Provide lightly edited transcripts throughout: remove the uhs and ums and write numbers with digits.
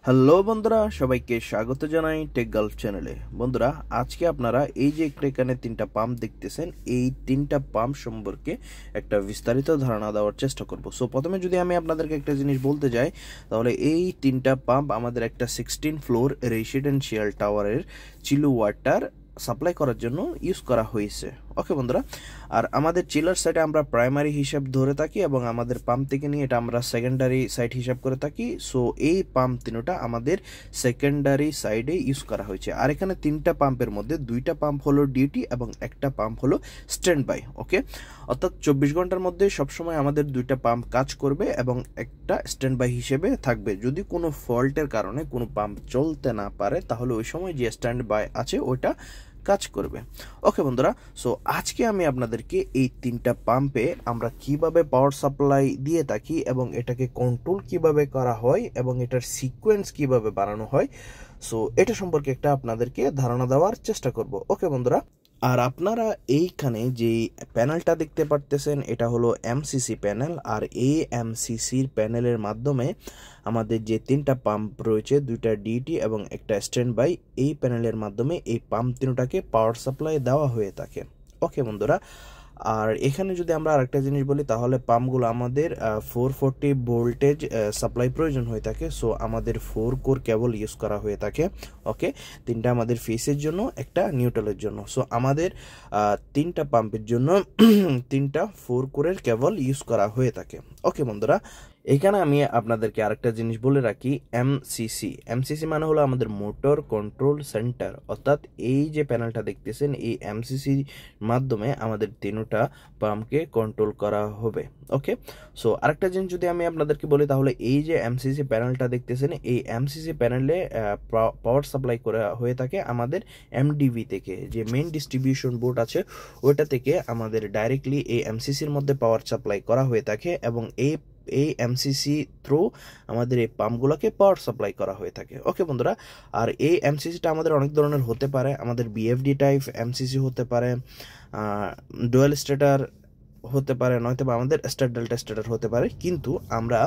Hello বন্ধুরা, সবাইকে স্বাগত জানাই টেক গালফ চ্যানেলে। বন্ধুরা, আজকে আপনারা এই যে এখানে তিনটা পাম্প দেখতেছেন, এই তিনটা পাম্প সম্পর্কে একটা বিস্তারিত ধারণা দেওয়ার চেষ্টা করব। সো প্রথমে যদি আমি আপনাদেরকে একটা জিনিস বলতে যাই, তাহলে এই তিনটা পাম্প আমাদের একটা 16 ফ্লোর রেসিডেন্সিয়াল টাওয়ারের চিলু ওয়াটার সাপ্লাই করার জন্য ইউজ করা হয়েছে। ওকে বন্ধুরা, আর আমাদের চিলার সাইডে আমরা প্রাইমারি হিসাব ধরে থাকি এবং আমাদের পাম্প থেকে নিয়ে এটা আমরা সেকেন্ডারি সাইড হিসাব করে থাকি। সো এই পাম্প তিনটা আমাদের সেকেন্ডারি সাইডে ইউজ করা হয়েছে। আর এখানে তিনটা পাম্পের মধ্যে দুইটা পাম্প হলো ডিউটি এবং একটা পাম্প হলো স্ট্যান্ড বাই। ওকে, অর্থাৎ 24 ঘন্টার মধ্যে সবসময় আমাদের দুইটা পাম্প কাজ করবে এবং একটা স্ট্যান্ড বাই হিসেবে থাকবে। যদি কোনো ফল্টের কারণে কোনো পাম্প চলতে না পারে, তাহলে ওই সময় যে স্ট্যান্ড বাই আছে ওইটা কাজ করবে। ওকে বন্ধুরা, সো আজকে আমি আপনাদেরকে এই তিনটা পাম্পে আমরা কিভাবে পাওয়ার সাপ্লাই দিয়ে থাকি এবং এটাকে কন্ট্রোল কিভাবে করা হয় এবং এটার সিকোয়েন্স কিভাবে বানানো হয়, সো এটা সম্পর্কে একটা আপনাদেরকে ধারণা দেওয়ার চেষ্টা করব। ওকে বন্ধুরা, আর আপনারা এইখানে যে প্যানেলটা দেখতে পারতেছেন, এটা হলো এমসিসি প্যানেল। আর এই এমসিসির প্যানেলের মাধ্যমে আমাদের যে তিনটা পাম্প রয়েছে, দুইটা ডিটি এবং একটা স্ট্যান্ড বাই, এই প্যানেলের মাধ্যমে এই পাম্প তিনটাকে পাওয়ার সাপ্লাই দেওয়া হয়ে থাকে। ওকে বন্ধুরা, আর এখানে যদি আমরা আরেকটা জিনিস বলি, তাহলে পাম্পগুলো আমাদের 440 ভোল্টেজ সাপ্লাই প্রয়োজন হয়ে থাকে। সো আমাদের 4 কোর কেবল ইউজ করা হয়ে থাকে। ওকে, তিনটা আমাদের ফেসের জন্য, একটা নিউট্রালের জন্য। সো আমাদের তিনটা পাম্পের জন্য তিনটা 4 কোরের কেবল ইউজ করা হয়ে থাকে। ওকে বন্ধুরা, এখানে আমি আপনাদেরকে আরেকটা জিনিস বলে রাখি, এমসিসি মানে হলো আমাদের মোটর কন্ট্রোল সেন্টার। অর্থাৎ এই যে প্যানেলটা দেখতেছেন, এই এমসিসি মাধ্যমে আমাদের তিনটা পাম্পকে কন্ট্রোল করা হবে। ওকে, সো আরেকটা জিনিস যদি আমি আপনাদেরকে বলি, তাহলে এই যে এমসিসি প্যানেলটা দেখতেছেন, এই এমসিসি প্যানেলে পাওয়ার সাপ্লাই করা হয়ে থাকে আমাদের এমডিবি থেকে, যে মেইন ডিস্ট্রিবিউশন বোর্ড আছে ওইটা থেকে আমাদের ডাইরেক্টলি এই এমসিসির মধ্যে পাওয়ার সাপ্লাই করা হয়ে থাকে এবং এই এমসিসি থ্রু আমাদের এই পাম্পগুলোকে পাওয়ার সাপ্লাই করা হয়ে থাকে। ওকে বন্ধুরা, আর এই এমসিসিটা আমাদের অনেক ধরনের হতে পারে। আমাদের বিএফডি টাইপ এমসিসি হতে পারে, ডুয়াল স্টেটার হতে পারে, নয়তো বা আমাদের স্টার ডেল্টা স্টেটার হতে পারে। কিন্তু আমরা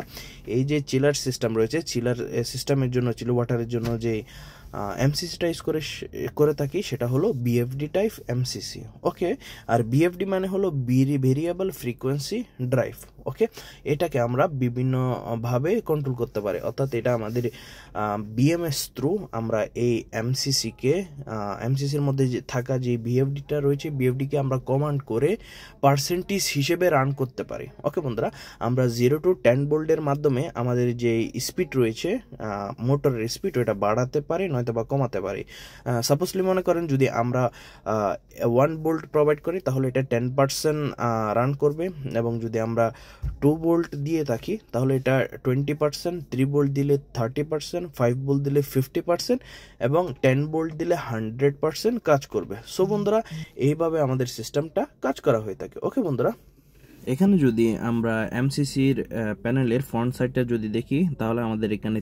এই যে চিলার সিস্টেম রয়েছে, চিলার সিস্টেমের জন্য, চিল ওয়াটারের জন্য যে এমসিসিটা ইউজ করে থাকি, সেটা হলো বিএফডি টাইপ এমসিসি। ওকে, আর বিএফডি মানে হলো ভেরিয়েবল ফ্রিকোয়েন্সি ড্রাইভ। ওকে, এটাকে আমরা বিভিন্নভাবে কন্ট্রোল করতে পারি। অর্থাৎ এটা আমাদের বিএমএস থ্রু আমরা এই এমসিসির মধ্যে যে থাকা যে বিএফডিটা রয়েছে, বিএফডিকে আমরা কমান্ড করে পার্সেন্টেজ হিসেবে রান করতে পারি। ওকে বন্ধুরা, আমরা 0 to 10 ভোল্টের মাধ্যমে আমাদের যে স্পিড রয়েছে, মোটরের স্পিড, ওটা বাড়াতে পারি নয়তো বা কমাতে পারি। সাপোজলি মনে করেন যদি আমরা 1 ভোল্ট প্রোভাইড করি, তাহলে এটা 10% রান করবে। এবং যদি আমরা 2 ভোল্ট দিয়ে থাকি, তাহলে এটা 20%, 3 ভোল্ট দিলে 30%, 5 ভোল্ট দিলে 50% এবং 10 ভোল্ট দিলে 100% কাজ করবে। সো বন্ধুরা, এইভাবে আমাদের সিস্টেমটা কাজ করা হয়ে থাকে। ওকে বন্ধুরা, এখানে যদি আমরা এমসিসির প্যানেলের ফ্রন্ট সাইডটা যদি দেখি, তাহলে আমাদের এখানে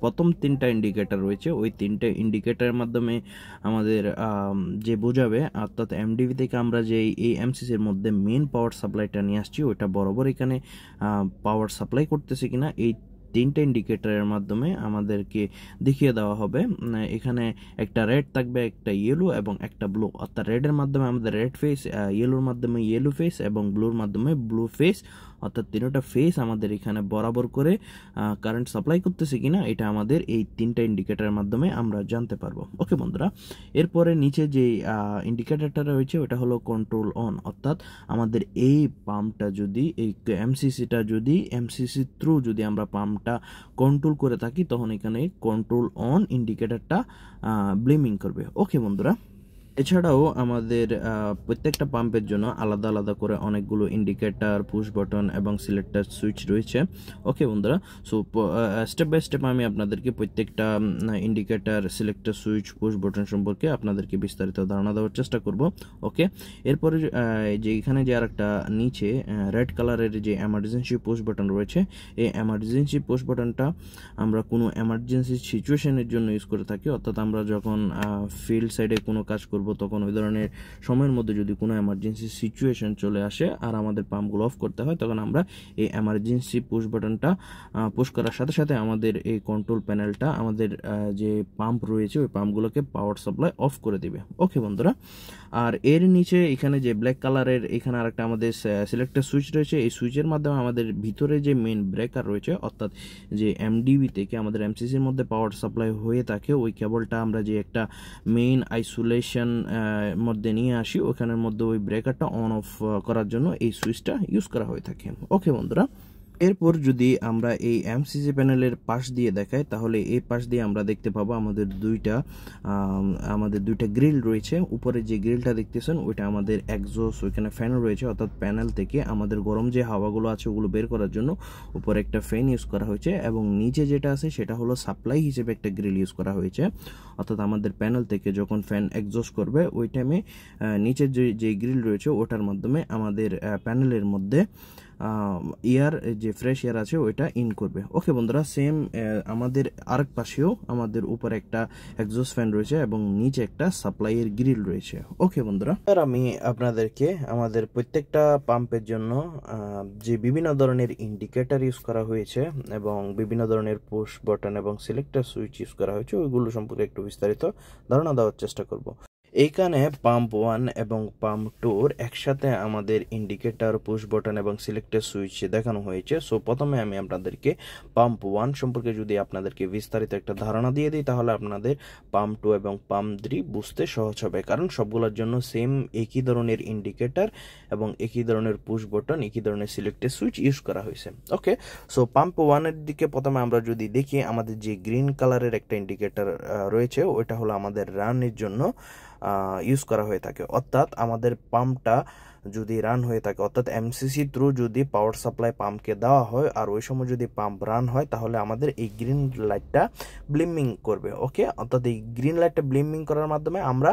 প্রথম তিনটা ইন্ডিকেটর রয়েছে। ওই তিনটা ইন্ডিকেটরের মাধ্যমে আমাদের যে বোঝাবে, অর্থাৎ এমডিবি থেকে আমরা যে এই এমসিসির মধ্যে মেন পাওয়ার সাপ্লাইটা নিয়ে আসছি, ওইটা বরাবর এখানে পাওয়ার সাপ্লাই করতেছে কিনা, এই তিনটা ইন্ডিকেটরের মাধ্যমে আমাদেরকে দেখিয়ে দেওয়া হবে। এখানে একটা রেড থাকবে, একটা ইয়েলো এবং একটা ব্লু। অর্থাৎ রেডের মাধ্যমে আমাদের রেড ফেস, ইয়েলোর মাধ্যমে ইয়েলো ফেস এবং ব্লুর মাধ্যমে ব্লু ফেস। অর্থাৎ তিনটা ফেস আমাদের এখানে বরাবর করে কারেন্ট সাপ্লাই করতেছে কিনা, এটা আমাদের এই তিনটা ইন্ডিকেটরের মাধ্যমে আমরা জানতে পারবো। ওকে বন্ধুরা, এরপরে নিচে যে ইন্ডিকেটরটা রয়েছে, ওটা হলো কন্ট্রোল অন। অর্থাৎ আমাদের এই পাম্পটা যদি, এই এমসিসিটা যদি এমসিসি থ্রু যদি আমরা পাম্পটা কন্ট্রোল করে থাকি, তখন এখানে কন্ট্রোল অন ইন্ডিকেটরটা ব্লিমিং করবে। ওকে বন্ধুরা, এছাড়াও আমাদের প্রত্যেকটা পাম্পের জন্য আলাদা আলাদা করে অনেকগুলো ইন্ডিকেটর, পুশ বাটন এবং সিলেক্টর সুইচ রয়েছে। ওকে বন্ধুরা, সো স্টেপ বাই স্টেপ আমি আপনাদেরকে প্রত্যেকটা indicator, selector switch, push button সম্পর্কে আপনাদেরকে বিস্তারিত ধারণা দেওয়ার চেষ্টা করব। ওকে, এরপরে যে এখানে যে আরেকটা নিচে রেড কালারের যে এমার্জেন্সি পুশ বাটন রয়েছে, এই এমার্জেন্সি পুশ বাটনটা আমরা কোনো এমার্জেন্সি সিচুয়েশনের জন্য ইউজ করে থাকি। অর্থাৎ আমরা যখন ফিল্ড সাইডে কোনো কাজ করব, করব তখন ওই ধরনের সময়ের মধ্যে যদি কোনো এমার্জেন্সি সিচুয়েশন চলে আসে আর আমাদের পাম্পগুলো অফ করতে হয়, তখন আমরা এই এমার্জেন্সি পুশ বাটনটা পুশ করার সাথে সাথে আমাদের এই কন্ট্রোল প্যানেলটা আমাদের যে পাম্প রয়েছে ওই পাম্পগুলোকে পাওয়ার সাপ্লাই অফ করে দিবে। ওকে বন্ধুরা, আর এর নিচে এখানে যে ব্ল্যাক কালারের এখানে আরেকটা আমাদের সিলেক্টর সুইচ রয়েছে। এই সুইচের মাধ্যমে আমাদের ভিতরে যে মেইন ব্রেকার রয়েছে, অর্থাৎ যে এমডিবি থেকে আমাদের এমসিসির মধ্যে পাওয়ার সাপ্লাই হয়ে থাকে, ওই কেবলটা আমরা যে একটা মেইন আইসোলেশন মধ্যে নিয়ে আসি, ওখানের মধ্যে ওই ব্রেকারটা অন অফ করার জন্য এই সুইচটা ইউজ করা হয়ে থাকে। ওকে বন্ধুরা, এরপর যদি আমরা এই এমসিসি প্যানেলের পাশ দিয়ে দেখাই, তাহলে এই পাশ দিয়ে আমরা দেখতে পাবো আমাদের দুইটা গ্রিল রয়েছে। উপরে যে গ্রিলটা দেখতেছেন ওইটা আমাদের এক্সজস্ট, ওইখানে ফ্যান রয়েছে, অর্থাৎ প্যানেল থেকে আমাদের গরম যে হাওয়াগুলো আছে ওগুলো বের করার জন্য উপরে একটা ফ্যান ইউজ করা হয়েছে, এবং নিচে যেটা আছে সেটা হলো সাপ্লাই হিসেবে একটা গ্রিল ইউজ করা হয়েছে। অর্থাৎ আমাদের প্যানেল থেকে যখন ফ্যান এক্সজস্ট করবে ওই টাইমে নিচের যে গ্রিল রয়েছে ওটার মাধ্যমে আমাদের প্যানেলের মধ্যে এয়ার, যে ফ্রেশ এয়ার আছে ওইটা ইন করবে। ওকে বন্ধুরা, সেম আমাদের আরেক পাশেও আমাদের উপরে একটা এক্সজস্ট ফ্যান রয়েছে এবং নিচে একটা সাপ্লাইয়ের গ্রিল রয়েছে। ওকে বন্ধুরা, আর আমি আপনাদেরকে আমাদের প্রত্যেকটা পাম্পের জন্য যে বিভিন্ন ধরনের ইন্ডিকেটর ইউজ করা হয়েছে এবং বিভিন্ন ধরনের পুশ বাটন এবং সিলেক্টর সুইচ ইউজ করা হয়েছে ওইগুলো সম্পর্কে একটু বিস্তারিত ধারণা দেওয়ার চেষ্টা করব। এইখানে পাম্প 1 এবং পাম্প 2 একসাথে আমাদের ইন্ডিকেটর, পুশ বাটন এবং সিলেক্টর সুইচ দেখানো হয়েছে। সো প্রথমে আমি আপনাদেরকে পাম্প 1 সম্পর্কে যদি আপনাদেরকে বিস্তারিত একটা ধারণা দিয়ে দিই, তাহলে আপনাদের পাম্প 2 এবং পাম্প 3 বুঝতে সহজ হবে, কারণ সবগুলোর জন্য সেম একই ধরনের ইন্ডিকেটর এবং একই ধরনের পুশ বাটন, একই ধরনের সিলেক্টর সুইচ ইউজ করা হয়েছে। ওকে, সো পাম্প 1 এর দিকে প্রথমে আমরা যদি দেখি, আমাদের যে গ্রিন কালারের একটা ইন্ডিকেটর রয়েছে ওইটা হলো আমাদের রানের জন্য ইউজ করা হয়ে থাকে। অর্থাৎ আমাদের পাম্পটা যদি রান হয়ে থাকে, অর্থাৎ এমসিসি থ্রু যদি পাওয়ার সাপ্লাই পাম্পকে দেওয়া হয় আর ওই সময় যদি পাম্প রান হয়, তাহলে আমাদের এই গ্রিন লাইটটা ব্লিমিং করবে। ওকে, অর্থাৎ এই গ্রিন লাইটটা ব্লিমিং করার মাধ্যমে আমরা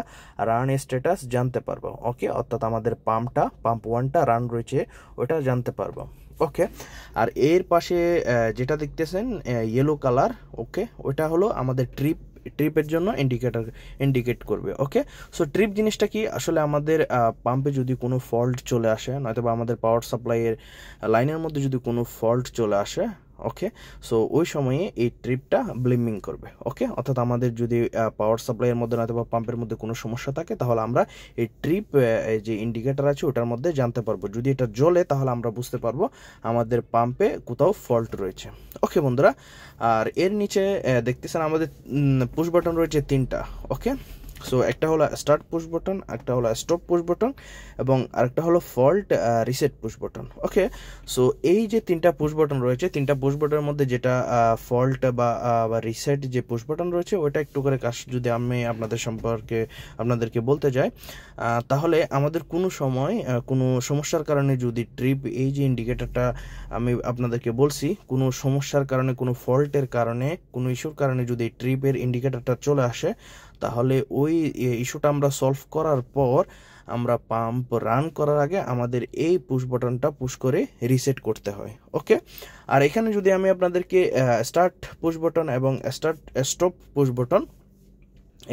রান স্ট্যাটাস জানতে পারবো। ওকে, অর্থাৎ আমাদের পাম্প 1টা রান রয়েছে ওটা জানতে পারবো। ওকে, আর এর পাশে যেটা দেখতেছেন ইয়েলো কালার, ওকে, ওইটা হলো আমাদের ট্রিপের জন্য ইন্ডিকেট করবে। ওকে, সো ট্রিপ জিনিসটা কি, আসলে আমাদের পাম্পে যদি কোনো ফল্ট চলে আসে, নয়তো বা আমাদের পাওয়ার সাপ্লাইয়ের লাইনের মধ্যে যদি কোনো ফল্ট চলে আসে, ওকে, সো ওই সময়ে এই ট্রিপটা ব্লিমিং করবে। ওকে, অর্থাৎ আমাদের যদি পাওয়ার সাপ্লাইয়ের মধ্যে নয়তো বা পাম্পের মধ্যে কোনো সমস্যা থাকে, তাহলে আমরা এই ট্রিপ যে ইন্ডিকেটর আছে ওটার মধ্যে জানতে পারবো। যদি এটা জ্বলে তাহলে আমরা বুঝতে পারবো আমাদের পাম্পে কোথাও ফল্ট রয়েছে। ওকে বন্ধুরা, আর এর নিচে দেখতেছেন আমাদের পুশ বাটন রয়েছে 3টা। ওকে, সো একটা হলো স্টার্ট পুশ বাটন, একটা হলো স্টপ পুশ বাটন এবং আরেকটা হলো ফল্ট রিসেট পুশ বাটন। ওকে, সো এই যে 3টা পুশ বাটন রয়েছে, 3টা পুশ বাটনের মধ্যে যেটা ফল্ট বা রিসেট যে পুশ বাটন রয়েছে ওইটা একটু করে কাজ যদি আমি আপনাদেরকে বলতে যাই, তাহলে আমাদের কোনো সময় কোনো সমস্যার কারণে যদি ট্রিপ, এই যে ইন্ডিকেটরটা আমি আপনাদেরকে বলছি, কোনো সমস্যার কারণে, কোনো ফল্টের কারণে, কোনো ইস্যুর কারণে যদি ট্রিপের ইন্ডিকেটরটা চলে আসে, তাহলে ওই ইস্যুটা আমরা সলভ করার পর আমরা পাম্প রান করার আগে আমাদের এই পুশ বাটনটা পুশ করে রিসেট করতে হয়। ওকে, আর এখানে যদি আমি আপনাদেরকে স্টার্ট পুশ বাটন এবং স্টপ পুশ বাটন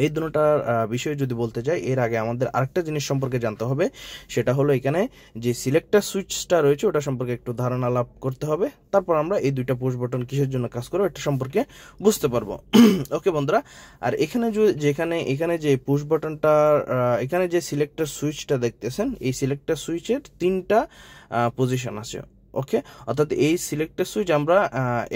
এই দুটোটার বিষয়ে যদি বলতে চাই, এর আগে আমাদের আরেকটা জিনিস সম্পর্কে জানতে হবে, সেটা হলো এখানে যে সিলেক্টর সুইচটা রয়েছে ওটা সম্পর্কে একটু ধারণা লাভ করতে হবে, তারপর আমরা এই দুইটা পুশ বাটন কিসের জন্য কাজ করে এটা সম্পর্কে বুঝতে পারবো। ওকে বন্ধুরা, আর এখানে যে পুশ বাটনটা, এখানে যে সিলেক্টর সুইচটা দেখতেছেন, এই সিলেক্টর সুইচের 3টা পজিশন আছে। ওকে, অর্থাৎ এই সিলেক্টর সুইচ আমরা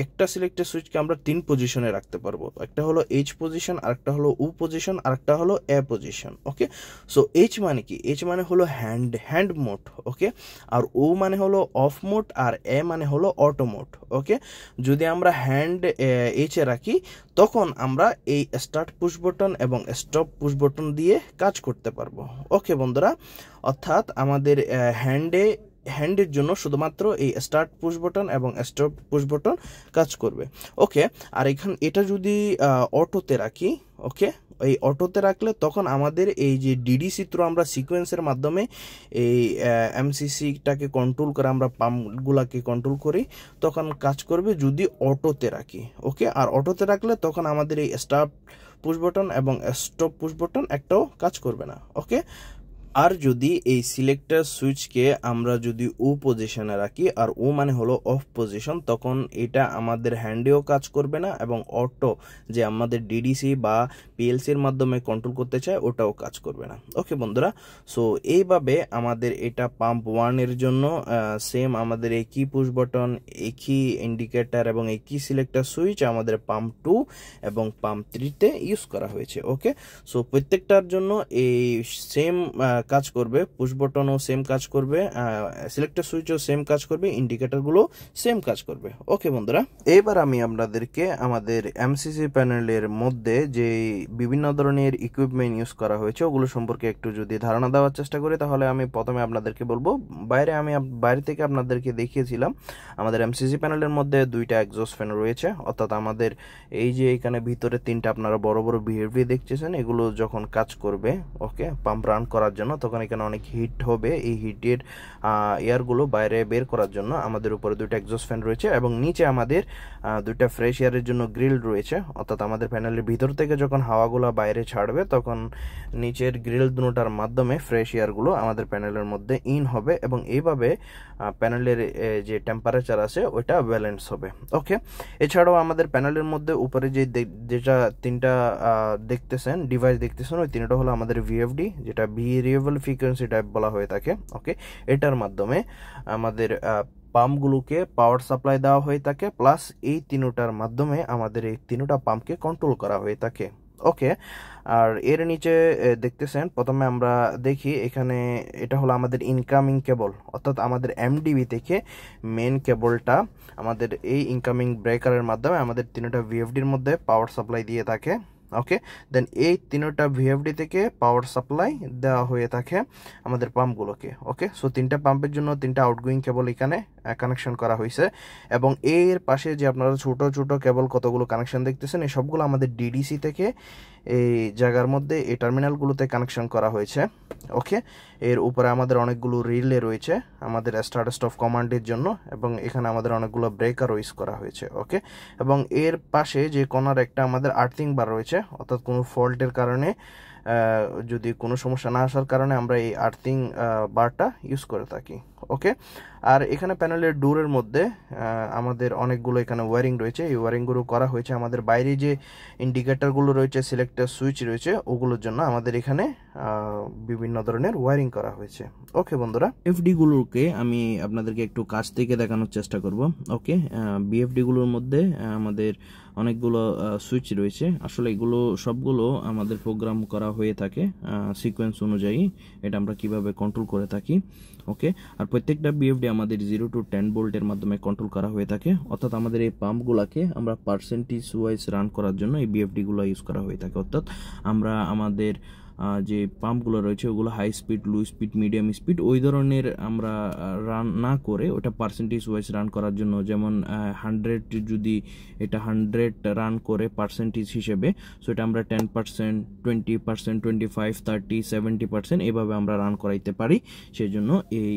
একটা সিলেক্টর সুইচকে আমরা 3 পজিশনে রাখতে পারবো। একটা হলো এইচ পজিশন, আরেকটা হলো উ পজিশন, আরেকটা হলো এ পজিশন। ওকে, সো এইচ মানে কি, এইচ মানে হলো হ্যান্ড মোড। ওকে, আর ও মানে হলো অফ মোড, আর এ মানে হলো অটো মোড। ওকে, যদি আমরা হ্যান্ড এইচে রাখি তখন আমরা এই স্টার্ট পুশ বাটন এবং স্টপ পুশ বাটন দিয়ে কাজ করতে পারবো। ওকে বন্ধুরা, অর্থাৎ আমাদের হ্যান্ডের জন্য শুধুমাত্র এই স্টার্ট পুশ বাটন এবং স্টপ পুশ বাটন কাজ করবে। ওকে, আর এটা যদি অটোতে রাখি, ওকে, এই অটোতে রাখলে তখন আমাদের এই যে ডিডিসি থ্রু আমরা সিকোয়েন্সের মাধ্যমে এই এমসিসিটাকে কন্ট্রোল করে আমরা পাম্পগুলাকে কন্ট্রোল করি, তখন কাজ করবে যদি অটোতে রাখি। ওকে, আর অটোতে রাখলে তখন আমাদের এই স্টার্ট পুশ বাটন এবং স্টপ পুশ বাটন একটাও কাজ করবে না। ওকে, আর যদি এই সিলেক্টর সুইচকে আমরা যদি ও পজিশনে রাখি, আর ও মানে হলো অফ পজিশন, তখন এটা আমাদের হ্যান্ডেও কাজ করবে না এবং অটো যে আমাদের ডিডিসি বা পিএলসির মাধ্যমে কন্ট্রোল করতে চায় ওটাও কাজ করবে না। ওকে বন্ধুরা, সো এইভাবে আমাদের এটা পাম্প 1 এর জন্য সেম আমাদের একই পুশ বাটন, একই ইন্ডিকেটর এবং একই সিলেক্টর সুইচ আমাদের পাম্প 2 এবং পাম্প 3-তে ইউজ করা হয়েছে। ওকে, সো প্রত্যেকটার জন্য এই সেম কাজ করবে, পুশ বাটনও সেম কাজ করবে, সিলেক্টর সুইচও সেম কাজ করবে, ইন্ডিকেটরগুলো সেম কাজ করবে। ওকে বন্ধুরা, এবার আমি আপনাদেরকে আমাদের এমসিসি প্যানেলের মধ্যে যে বিভিন্ন ধরনের ইকুইপমেন্ট ইউজ করা হয়েছে ওগুলো সম্পর্কে একটু যদি ধারণা দেওয়ার চেষ্টা করি, তাহলে আমি প্রথমে আপনাদেরকে বলবো বাইরে থেকে আপনাদেরকে দেখিয়েছিলাম আমাদের এমসিসি প্যানেলের মধ্যে 2টা এক্সস্ট ফ্যান রয়েছে, অর্থাৎ আমাদের এই যে এখানে ভিতরে 3টা আপনারা বড় বড় ভিএফডি দেখতেছেন, এগুলো যখন কাজ করবে ওকে পাম্প রান করার জন্য, তখন এখানে অনেক হিট হবে। এই হিটের এয়ারগুলো বাইরে বের করার জন্য আমাদের উপরে 2টা এক্সস্ট ফ্যান রয়েছে এবং নিচে আমাদের 2টা ফ্রেশ এয়ারের জন্য গ্রিল রয়েছে, অর্থাৎ আমাদের প্যানেলের ভিতর থেকে যখন হাওয়াগুলো বাইরে ছাড়বে তখন নিচের গ্রিল দুটার মাধ্যমে ফ্রেশ এয়ারগুলো আমাদের প্যানেলের মধ্যে ইন হবে এবং এইভাবে প্যানেলের যে টেম্পারেচার আছে ওইটা ব্যালেন্স হবে। ওকে, এছাড়াও আমাদের প্যানেলের মধ্যে উপরে যেটা 3টা দেখতেছেন ডিভাইস দেখতেছেন, ওই 3টা হলো আমাদের ভিএফডি, যেটা ভেরিয়েবল ফ্রিকোয়েন্সি টাইপ বলা হয়ে থাকে। ওকে, এটার মাধ্যমে আমাদের পাম্পগুলোকে পাওয়ার সাপ্লাই দেওয়া হয়ে থাকে, প্লাস এই 3টার মাধ্যমে আমাদের এই 3টা পাম্পকে কন্ট্রোল করা হয়ে থাকে। ওকে, আর এর নিচে দেখতেছেন, প্রথমে আমরা দেখি এখানে এটা হলো আমাদের ইনকামিং কেবল, অর্থাৎ আমাদের এমডিবি থেকে মেন কেবলটা আমাদের এই ইনকামিং ব্রেকারের মাধ্যমে আমাদের 3টা ভিএফডির মধ্যে পাওয়ার সাপ্লাই দিয়ে থাকে। ওকে, দেন এই 3টা ভিএফডি থেকে পাওয়ার সাপ্লাই দেওয়া হয়ে থাকে আমাদের পাম্পগুলোকে। ওকে, সো 3টা পাম্পের জন্য 3টা আউটগোয়িং কেবল এখানে কানেকশন করা হয়েছে এবং এর পাশে যে আপনারা ছোট ছোট কেবল কতগুলো কানেকশন দেখতেছেন, এই সবগুলো আমাদের ডিডিসি থেকে এই জায়গার মধ্যে এই টার্মিনালগুলোতে কানেকশন করা হয়েছে। ওকে, এর উপরে আমাদের অনেকগুলো রিলে রয়েছে আমাদের স্টার্ট স্টপ কমান্ডের জন্য এবং এখানে আমাদের অনেকগুলো ব্রেকার ইউজ করা হয়েছে। ওকে, এবং এর পাশে যে কর্নার একটা আমাদের আর্থিং বার রয়েছে, অর্থাৎ কোনো ফল্টের কারণে যদি কোনো সমস্যা না আসার কারণে আমরা এই আর্থিং বারটা ইউজ করে থাকি। ওকে, আর এখানে প্যানেলের ডোরের মধ্যে আমাদের অনেকগুলো এখানে ওয়ারিং রয়েছে, এই ওয়ারিংগুলো করা হয়েছে আমাদের বাইরে যে ইন্ডিকেটরগুলো রয়েছে, সিলেক্টর সুইচ রয়েছে, ওগুলোর জন্য আমাদের এখানে বিভিন্ন ধরনের ওয়ারিং করা হয়েছে। ওকে বন্ধুরা, এফডিগুলোকে আমি আপনাদেরকে একটু কাছ থেকে দেখানোর চেষ্টা করব। ওকে, বিএফডিগুলোর মধ্যে আমাদের অনেকগুলো সুইচ রয়েছে, আসলে এগুলো সবগুলো আমাদের প্রোগ্রাম করা হয়ে থাকে সিকোয়েন্স অনুযায়ী, এটা আমরা কিভাবে কন্ট্রোল করে থাকি। ওকে, আর প্রত্যেকটা বিএফডি আমাদের 0 to 10 ভোল্টের মাধ্যমে কন্ট্রোল করা হয়ে থাকে, অর্থাৎ আমাদের এই পাম্পগুলোকে আমরা পার্সেন্টেজ ওয়াইজ রান করার জন্য এই বিএফডিগুলো ইউজ করা হয়ে থাকে, অর্থাৎ আমরা আমাদের যে পাম্পগুলো রয়েছে ওগুলো high speed, low speed, medium speed ওই ধরনের আমরা রান না করে ওটা পার্সেন্টেজ ওয়াইজ রান করার জন্য, যেমন 100 যদি এটা 100 রান করে পার্সেন্টেজ হিসেবে, সো এটা আমরা 10%, 20%, 25, 30, 70% এভাবে আমরা রান করাইতে পারি, সেই জন্য এই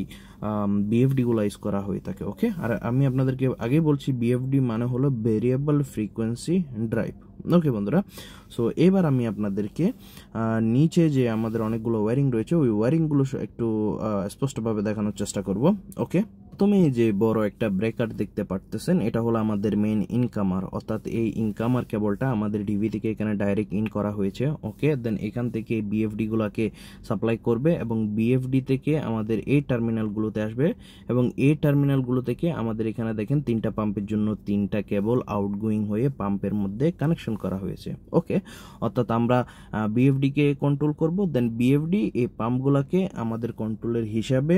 বিএফডিগুলো ইউজ করা হয়ে থাকে। ওকে, আর আমি আপনাদেরকে আগেই বলছি বিএফডি মানে হলো ভেরিয়েবল ফ্রিকোয়েন্সি ড্রাইভ। ওকে বন্ধুরা, সো এবার আমি আপনাদেরকে নিচে যে আমাদের অনেকগুলো ওয়ারিং রয়েছে ওই ওয়ারিংগুলো একটু স্পষ্টভাবে দেখানোর চেষ্টা করব। ওকে, প্রথমে যে বড় একটা ব্রেকার দেখতে পারতেছেন, এটা হলো আমাদের মেইন ইনকামার, অর্থাৎ এই ইনকামার কেবলটা আমাদের ডিভি থেকে এখানে ডাইরেক্ট ইন করা হয়েছে। ওকে, দেন এখান থেকে বিএফডি গুলাকে সাপ্লাই করবে এবং বিএফডি থেকে আমাদের এই টার্মিনালগুলোতে আসবে এবং এই টার্মিনালগুলো থেকে আমাদের এখানে দেখেন 3টা পাম্পের জন্য 3টা কেবল আউটগোয়িং হয়ে পাম্পের মধ্যে কানেকশন করা হয়েছে। ওকে, অর্থাৎ আমরা বিএফডি কে কন্ট্রোল করব, দেন বিএফডি এই পাম্পগুলোকে আমাদের কন্ট্রোলের হিসাবে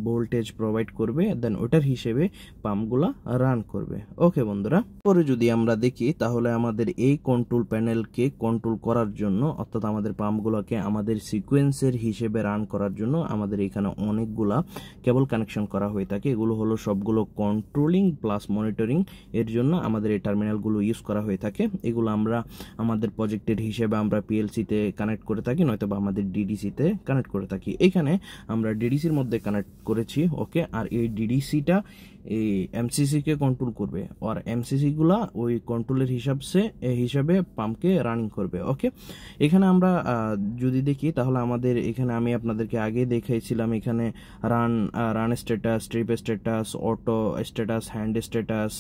ভোল্টেজ প্রোভাইড করবে, দেন ওটার হিসেবে পাম্পগুলা রান করবে। ওকে বন্ধুরা, পরে যদি আমরা দেখি তাহলে আমাদের এই কন্ট্রোল প্যানেলকে কন্ট্রোল করার জন্য, অর্থাৎ আমাদের পাম্পগুলোকে আমাদের সিকোয়েন্সের হিসেবে রান করার জন্য আমাদের এখানে অনেকগুলা কেবল কানেকশন করা হয়ে থাকে। এগুলো হলো সবগুলো কন্ট্রোলিং প্লাস মনিটরিং এর জন্য আমাদের এই টার্মিনালগুলো ইউজ করা হয়ে থাকে। এগুলো আমরা আমাদের প্রজেক্টের হিসেবে আমরা পিএলসিতে কানেক্ট করে থাকি, নয়তো বা আমাদের ডিডিসিতে কানেক্ট করে থাকি। এখানে আমরা ডিডিসির মধ্যে কানেক্ট করেছি। ওকে, আর এই ডিডিসিটা এই এমসিসিকে কন্ট্রোল করবে, আর এমসিসিগুলা ওই কন্ট্রোলের হিসাবে পাম্পকে রানিং করবে। ওকে, এখানে আমরা যদি দেখি তাহলে আমাদের এখানে আমি আপনাদেরকে আগে দেখাইছিলাম এখানে run status, trip status, auto status, hand status,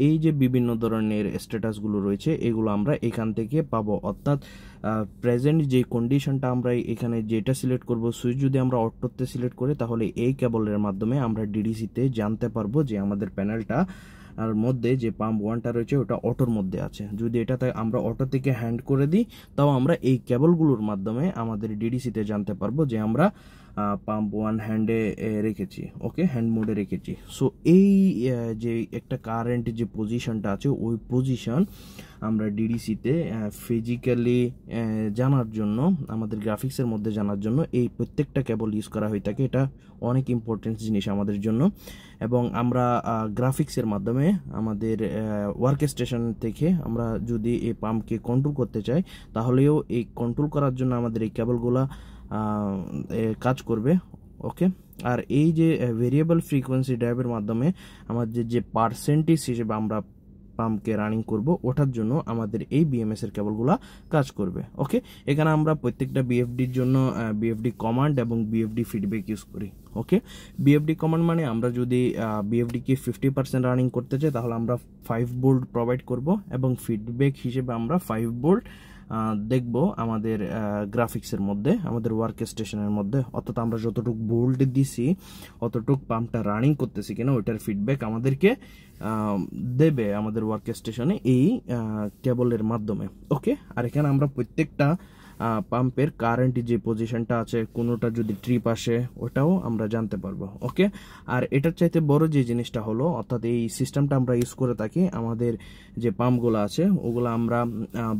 এই যে বিভিন্ন ধরনের স্ট্যাটাসগুলো রয়েছে এগুলো আমরা এখান থেকে পাবো। অর্থাৎ প্রেজেন্ট যে কন্ডিশনটা আমরা এখানে যেটা সিলেক্ট করব, সুইচ যদি আমরা অটোতে সিলেক্ট করি তাহলে এই কেবলের মাধ্যমে আমরা ডিডিসিতে জানতে পারবো যে আমাদের প্যানেলটা আর মধ্যে যে পাম্প ওয়ানটা রয়েছে ওটা অটোর মধ্যে আছে। যদি এটাতে আমরা অটো থেকে হ্যান্ড করে দিই তাও আমরা এই কেবলগুলোর মাধ্যমে আমাদের ডিডিসিতে জানতে পারবো যে আমরা পাম্প ওয়ান হ্যান্ডে রেখেছি। ওকে, হ্যান্ড মোডে রেখেছি। সো এই যে একটা কারেন্ট যে পজিশনটা আছে ওই পজিশন আমরা ডিডিসিতে ফিজিক্যালি জানার জন্য, আমাদের গ্রাফিক্সের মধ্যে জানার জন্য এই প্রত্যেকটা কেবল ইউজ করা হয়ে থাকে। এটা অনেক ইম্পর্টেন্ট জিনিস আমাদের জন্য। এবং আমরা গ্রাফিক্সের মাধ্যমে আমাদের ওয়ার্ক স্টেশন থেকে আমরা যদি এই পাম্পকে কন্ট্রোল করতে চাই তাহলেও এই কন্ট্রোল করার জন্য আমাদের এই কেবলগুলা কাজ করবে। ওকে, আর এই যে ভেরিয়েবল ফ্রিকোয়েন্সি ড্রাইভের মাধ্যমে আমাদের যে পার্সেন্টেজ হিসেবে আমরা পাম্পকে রানিং করব ওঠার জন্য আমাদের এই বিএমএস এর কেবলগুলা কাজ করবে। ওকে, এখানে আমরা প্রত্যেকটা বিএফডির জন্য বিএফডি কমান্ড এবং বিএফডি ফিডব্যাক ইউজ করি। ওকে, বিএফডি কমান্ড মানে আমরা যদি বিএফডিকে 50% রানিং করতে চাই তাহলে আমরা 5 ভোল্ট প্রোভাইড করব, এবং ফিডব্যাক হিসেবে আমরা 5 ভোল্ট দেখব আমাদের গ্রাফিক্সের মধ্যে, আমাদের ওয়ার্ক স্টেশনের মধ্যে। অর্থাৎ আমরা যতটুকু ভোল্ট দিছি অতটুকু পাম্পটা রানিং করতেছি কিনা ওইটার ফিডব্যাক আমাদেরকে দেবে আমাদের ওয়ার্ক স্টেশনে এই কেবলের মাধ্যমে। ওকে, আর এখানে আমরা প্রত্যেকটা পাম্পের কারেন্ট যে পজিশনটা আছে, কোনোটা যদি ট্রিপ আসে ওটাও আমরা জানতে পারবো। ওকে, আর এটার চাইতে বড় যে জিনিসটা হলো, অর্থাৎ এই সিস্টেমটা আমরা ইউজ করে থাকি আমাদের যে পাম্পগুলো আছে ওগুলো আমরা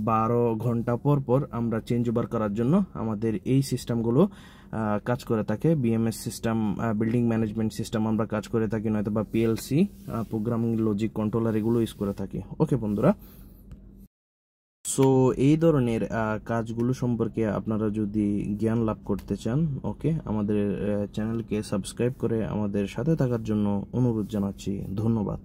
12 ঘন্টা পর পর আমরা চেঞ্জ ওভার করার জন্য আমাদের এই সিস্টেমগুলো কাজ করে থাকে। BMS system, building management system আমরা কাজ করে থাকি, নয়তো বা পিএলসি, প্রোগ্রামিং লজিক কন্ট্রোলার, এগুলো ইউজ করে থাকি। ওকে বন্ধুরা, সো এই ধরনের কাজগুলো সম্পর্কে আপনারা যদি জ্ঞান লাভ করতে চান, ওকে, আমাদের চ্যানেলকে সাবস্ক্রাইব করে আমাদের সাথে থাকার জন্য অনুরোধ জানাচ্ছি। ধন্যবাদ।